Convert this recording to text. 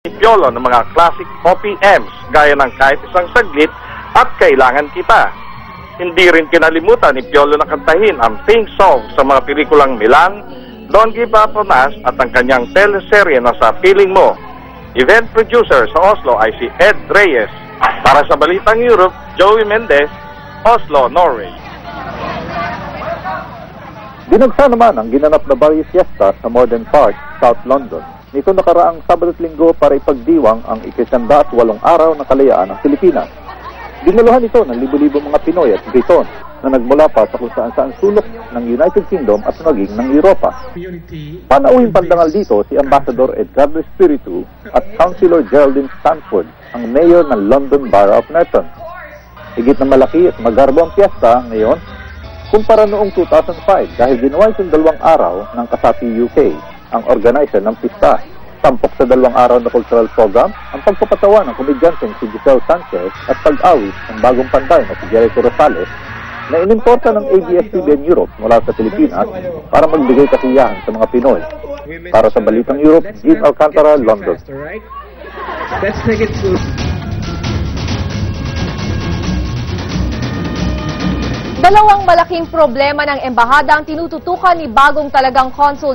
Piolo ng mga classic OPMs gaya ng Kahit Isang Saglit at Kailangan Kita. Hindi rin kinalimutan ni Piolo na kantahin ang theme song sa mga pelikulang Milan, Don't Give Up on Us at ang kanyang teleserye na Sa Piling Mo. Event producer sa Oslo ay si Ed Reyes. Para sa Balitang Europe, Joey Mendez, Oslo, Norway. Dinagsa naman ang ginanap na Barrio Fiesta sa Morden Park, South London. Nito nakaraang Sabado at Linggo para ipagdiwang ang 108 araw ng kalayaan ng Pilipinas. Dinaluhan ito ng libo-libo mga Pinoy at Briton na nagmula pa sa kung saan-saan sulok ng United Kingdom at maging ng Europa. Panauhing pandangal dito si Ambassador Edgardo Espiritu at Councilor Geraldine Stanford, ang mayor ng London Borough of Merton. Higit na malaki at magarbo ang piyesta ngayon kumpara noong 2005 dahil ginawa itong 2 araw ng Kasati UK, ang organizer ng pista. Tampok sa 2 araw na cultural program ang pagpapatawa ng komedyanteng si Giselle Sanchez at pag-awit ng bagong panday na si Jericho Rosales na inimporta ng ABS-CBN Europe mula sa Pilipinas para magbigay kasiyahan sa mga Pinoy. Para sa Balitang Europe, Jim Alcantara, London. Let's take it to... Dalawang malaking problema ng embahada ang tinututukan ni bagong talagang Consul